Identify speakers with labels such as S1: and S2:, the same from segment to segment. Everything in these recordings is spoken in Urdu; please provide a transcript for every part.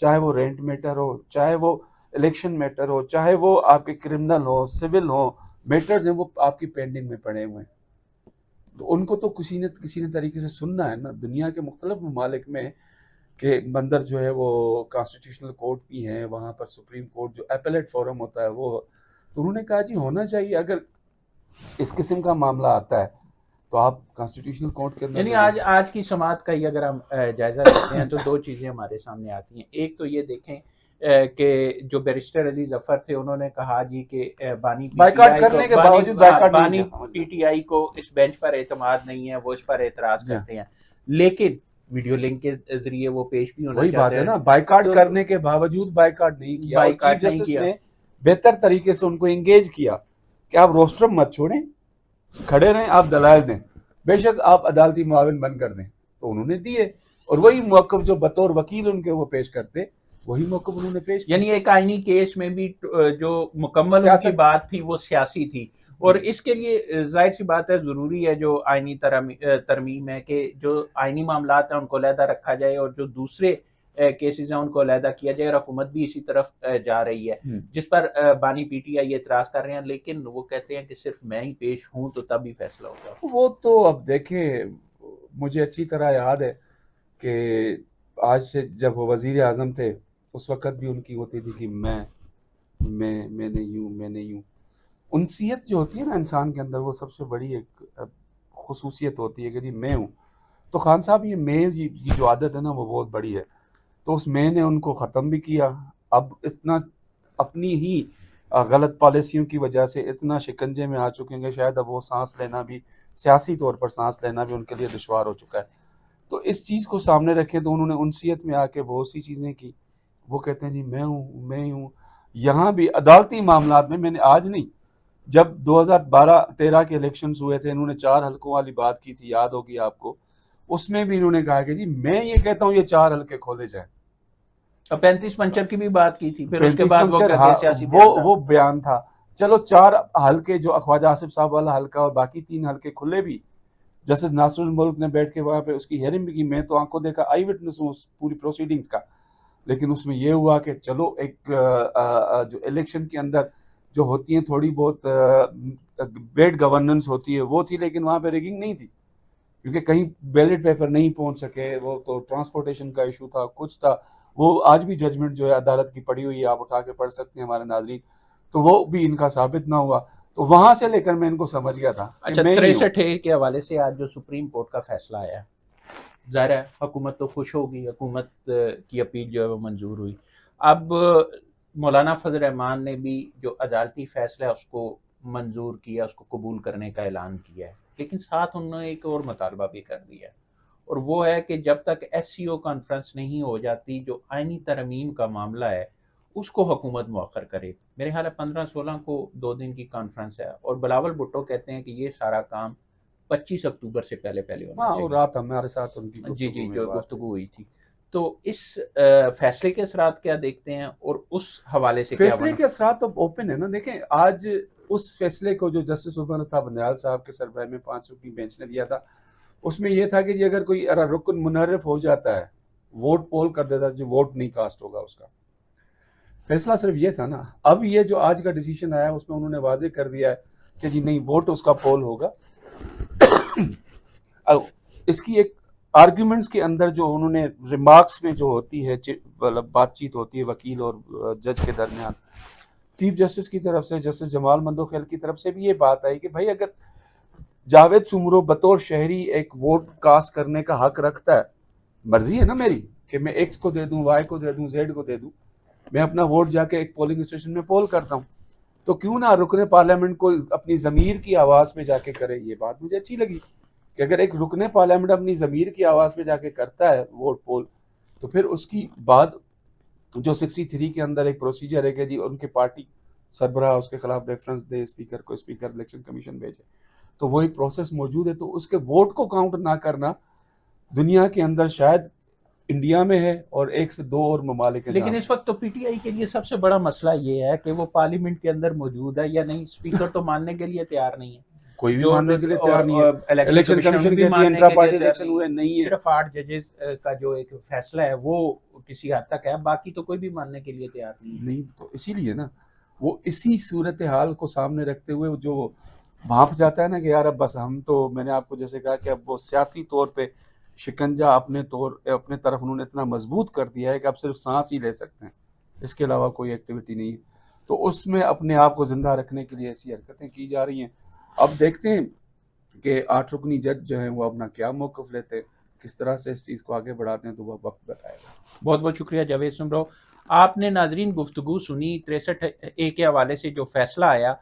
S1: چاہے وہ رینٹ میٹر ہو، چاہے وہ الیکشن میٹر ہو، چاہے وہ آپ کے کرمنل ہو، سول ہو، میٹرز ہیں وہ آپ کی پینڈنگ میں پڑے ہوئے ہیں. تو ان کو تو کسی نہ طریقے سے سننا ہے نا. دنیا کے مختلف ممالک میں کہ اندر جو ہے وہ کانسٹیٹیوشنل کورٹ بھی ہیں، وہاں پر سپریم کورٹ جو اپیلیٹ فورم ہوتا ہے وہ، تو انہوں نے کہا جی ہونا چاہیے. اگر اس قسم کا معاملہ آتا ہے تو آپ کانسٹیٹیوشنل کورٹ کے اندر
S2: یعنی
S1: لے
S2: آج
S1: جائیں.
S2: آج کی سماعت کا ہی اگر ہم جائزہ لیتے ہیں تو دو چیزیں ہمارے سامنے آتی ہیں. ایک تو یہ دیکھیں کہ جو بیرسٹر علی ظفر تھے انہوں نے کہا جی کہ بانی پی ٹی
S1: بائیکاٹ
S2: آئی کو
S1: کرنے کے باوجود بائیکاٹ نہیں
S2: بانی
S1: کیا. سمجھ
S2: پی
S1: لیں.
S2: ٹی آئی کو اس بینچ پر اعتماد نہیں ہے، وہ اس پر اعتراض
S1: جی ہاں.
S2: کرتے ہیں، لیکن ویڈیو لنک کے ذریعے وہ پیش بھی ہونا
S1: وہی بات
S2: چاہتے
S1: ہے
S2: ہیں
S1: نا، بائیکاٹ
S2: تو
S1: کرنے کے باوجود بائیکاٹ نہیں کیا. اور چیف
S2: بائیکاٹ نہیں
S1: جسٹس
S2: کیا.
S1: نے بہتر طریقے سے ان کو انگیج کیا کہ آپ روسٹرم مت چھوڑیں، کھڑے رہیں، آپ دلائل دیں، بے شک آپ عدالتی معاون بند کر دیں. تو انہوں نے دیے، اور وہی موقف جو بطور وکیل ان کے وہ پیش کرتے، وہی موقف انہوں نے پیش کیا.
S2: یعنی ایک آئینی کیس میں بھی جو مکمل ان کی
S1: سیاست.
S2: بات تھی وہ سیاسی تھی، اور اس کے لیے ظاہر سی بات ہے ضروری ہے جو آئینی ترمیم ہے کہ جو آئینی معاملات ہیں ان کو علیحدہ رکھا جائے اور جو دوسرے کیسز ہیں ان کو علیحدہ کیا جائے، اور حکومت بھی اسی طرف جا رہی ہے جس پر بانی پی ٹی آئی اعتراض کر رہے ہیں، لیکن وہ کہتے ہیں کہ صرف میں ہی پیش ہوں تو تب ہی فیصلہ ہوگا.
S1: وہ تو اب دیکھیں، مجھے اچھی طرح یاد ہے کہ آج سے جب وہ وزیر اعظم تھے اس وقت بھی ان کی ہوتی تھی کہ میں نے یوں، میں نے یوں. انسیت جو ہوتی ہے نا انسان کے اندر، وہ سب سے بڑی ایک خصوصیت ہوتی ہے کہ جی میں ہوں. تو خان صاحب یہ میں جو عادت ہے نا وہ بہت بڑی ہے. تو اس میں نے ان کو ختم بھی کیا. اب اتنا اپنی ہی غلط پالیسیوں کی وجہ سے اتنا شکنجے میں آ چکے ہیں کہ شاید اب وہ سانس لینا بھی، سیاسی طور پر سانس لینا بھی ان کے لیے دشوار ہو چکا ہے. تو اس چیز کو سامنے رکھے تو انہوں نے انسیت میں آ کے بہت سی چیزیں کی. وہ کہتے ہیں جی میں ہوں. یہاں بھی عدالتی معاملات میں نے آج نہیں، جب 2012-13 کے الیکشنز ہوئے تھے، انہوں نے 4 حلقوں والی بات کی تھی، یاد ہوگی آپ کو. اس میں بھی انہوں نے کہا کہ جی میں یہ کہتا ہوں یہ 4 حلقے کھولے جائیں.
S2: 35 منچر کی بھی بات کی تھی، پھر اس کے
S1: 35
S2: بعد وہ
S1: منچر،
S2: کہ
S1: ہاں
S2: سیاسی بیان تھا.
S1: وہ بیان تھا. چلو 4 حلقے جو خواجہ آصف صاحب والا حلقہ اور باقی 3 حلقے کھلے بھی. جسٹس ناصر الملک نے بیٹھ کے وہاں پہ اس کی ہیئرنگ بھی کی. میں تو آنکھوں دیکھا آئی وٹنس ہوں اس پوری پروسیڈنگز کا. لیکن اس میں یہ ہوا کہ چلو ایک جو الیکشن کے اندر جو ہوتی ہیں تھوڑی بہت بیڈ گورننس ہوتی ہے وہ تھی، لیکن وہاں پہ ریگنگ نہیں تھی کیونکہ کہیں بیلٹ پیپر نہیں پہنچ سکے. وہ تو ٹرانسپورٹیشن کا ایشو تھا، کچھ تھا. وہ آج بھی ججمنٹ جو ہے عدالت کی پڑی ہوئی ہے، آپ اٹھا کے پڑھ سکتے ہیں ہمارے ناظرین. تو وہ بھی ان کا ثابت نہ ہوا. تو وہاں سے لے کر میں ان کو سمجھ گیا تھا کہ
S2: اچھا،
S1: میں ہی ہوں.
S2: 63A کے حوالے سے آج جو سپریم کورٹ کا فیصلہ آیا ہے، ظاہر ہے حکومت تو خوش ہوگی، حکومت کی اپیل جو ہے وہ منظور ہوئی. اب مولانا فضل الرحمان نے بھی جو عدالتی فیصلہ ہے اس کو منظور کیا، اس کو قبول کرنے کا اعلان کیا ہے، لیکن ساتھ انہوں نے ایک اور مطالبہ بھی کر دیا ہے، اور وہ ہے کہ جب تک ایس سی او کانفرنس نہیں ہو جاتی جو آئینی ترمیم کا معاملہ ہے اس کو حکومت مؤخر کرے. میرے خیال ہے 15-16 کو 2 دن کی کانفرنس ہے، اور بلاول بھٹو کہتے ہیں کہ یہ سارا کام 25 اکتوبر سے پہلے ہونا
S1: وہ
S2: چاہیے.
S1: رات ہمارے ساتھ ان کی
S2: جی
S1: گفتگو میں
S2: جو
S1: بات
S2: گفتگو ہوئی تھی. تو اس فیصلے کے اثرات کیا دیکھتے ہیں اور اس حوالے سے کیا
S1: فیصلے
S2: بنا؟
S1: کے اثرات تو اوپن ہے نا. دیکھیں آج اس فیصلے کو جو جسٹس عمر عطا بندیال صاحب کے سربراہ میں 5 رکنی بینچ نے دیا تھا، اس میں یہ تھا کہ جی اگر کوئی رکن منحرف ہو جاتا ہے، ووٹ پول کر دیتا ہے، جو ووٹ نہیں کاسٹ ہوگا اس کا. فیصلہ صرف یہ تھا نا. اب یہ جو آج کا ڈیسیشن آیا اس میں انہوں نے واضح کر دیا ہے کہ جی نہیں، ووٹ اس کا پول ہوگا. اس کی ایک آرگیومنٹس کے اندر جو انہوں نے ریمارکس میں جو ہوتی ہے بات چیت ہوتی ہے وکیل اور جج کے درمیان، چیف جسٹس کی طرف سے جسٹس جمال مندوخیل کی طرف سے بھی یہ بات آئی کہ بھائی اگر جاوید سمرو بطور شہری ایک ووٹ کاسٹ کرنے کا حق رکھتا ہے، مرضی ہے نا میری کہ میں ایکس کو دے دوں، وائی کو دے دوں، زیڈ کو دے دوں، میں اپنا ووٹ جا کے ایک پولنگ اسٹیشن میں پول کرتا ہوں، تو کیوں نہ رکن پارلیمنٹ کو اپنی ضمیر کی آواز پہ جا کے کرے. یہ بات مجھے اچھی لگی کہ اگر ایک رکن پارلیمنٹ اپنی ضمیر کی آواز پہ جا کے کرتا ہے ووٹ پول، تو پھر اس کی بعد جو 63 کے اندر ایک پروسیجر ہے کہ جی ان کے پارٹی سربراہ اس کے خلاف ریفرنس دے اسپیکر کو، اسپیکر الیکشن کمیشن بھیجے. تو وہ ایک پروسیس موجود ہے. تو اس کے ووٹ کو کاؤنٹ نہ کرنا دنیا کے اندر شاید انڈیا میں ہے اور 1 سے 2 اور ممالک ہیں.
S2: لیکن اس وقت تو پی ٹی آئی کے لیے سب سے بڑا مسئلہ یہ ہے کہ وہ پارلیمنٹ کے اندر موجود ہے یا نہیں. اسپیکر تو ماننے کے لیے تیار نہیں ہے.
S1: کوئی بھی
S2: جو
S1: ماننے کے لیے تیار نہیں ہے.
S2: الیکشن
S1: الیکشن
S2: کمیشن
S1: کمیشن
S2: بھی
S1: کہتی ہے
S2: ماننے
S1: انٹرا
S2: کے لیے
S1: پارٹی
S2: تیار
S1: الیکشن ہوئے
S2: نہیں.
S1: نہیں ہے.
S2: صرف 8 ججز کا جو ایک فیصلہ ہے وہ کسی حد تک ہے، باقی تو کوئی بھی ماننے کے لیے تیار نہیں.
S1: تو اسی لیے نا وہ اسی صورتحال کو سامنے رکھتے ہوئے جو بھانپ جاتا ہے نا کہ یار اب بس ہم تو، میں نے آپ کو جیسے کہا کہ اب وہ سیاسی طور پہ شکنجا اپنے طرف انہوں نے اتنا مضبوط کر دیا ہے کہ اب صرف سانس ہی لے سکتے ہیں، اس کے علاوہ کوئی ایکٹیویٹی نہیں ہے. تو اس میں اپنے آپ کو زندہ رکھنے کے لیے ایسی حرکتیں کی جا رہی ہیں. اب دیکھتے ہیں کہ 8 رکنی جج جو ہیں وہ اپنا کیا موقف لیتے ہیں، کس طرح سے اس چیز کو آگے بڑھاتے ہیں، تو وہ وقت بتائے گا.
S2: بہت بہت شکریہ جاوید سمرو. آپ نے ناظرین گفتگو سنی 63A کے حوالے سے جو فیصلہ آیا،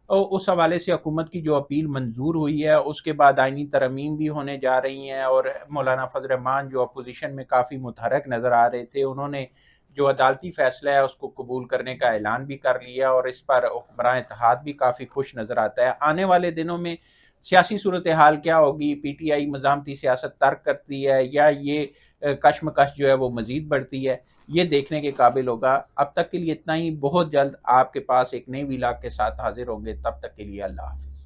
S2: اس حوالے سے حکومت کی جو اپیل منظور ہوئی ہے، اس کے بعد آئینی ترامیم بھی ہونے جا رہی ہیں، اور مولانا فضل الرحمان جو اپوزیشن میں کافی متحرک نظر آ رہے تھے، انہوں نے جو عدالتی فیصلہ ہے اس کو قبول کرنے کا اعلان بھی کر لیا، اور اس پر حکمراں اتحاد بھی کافی خوش نظر آتا ہے. آنے والے دنوں میں سیاسی صورتحال کیا ہوگی؟ پی ٹی آئی مزاحمتی سیاست ترک کرتی ہے یا یہ کشمکش جو ہے وہ مزید بڑھتی ہے؟ یہ دیکھنے کے قابل ہوگا. اب تک کے لیے اتنا ہی. بہت جلد آپ کے پاس ایک نئی ویلاگ کے ساتھ حاضر ہوں گے. تب تک کے لیے اللہ حافظ.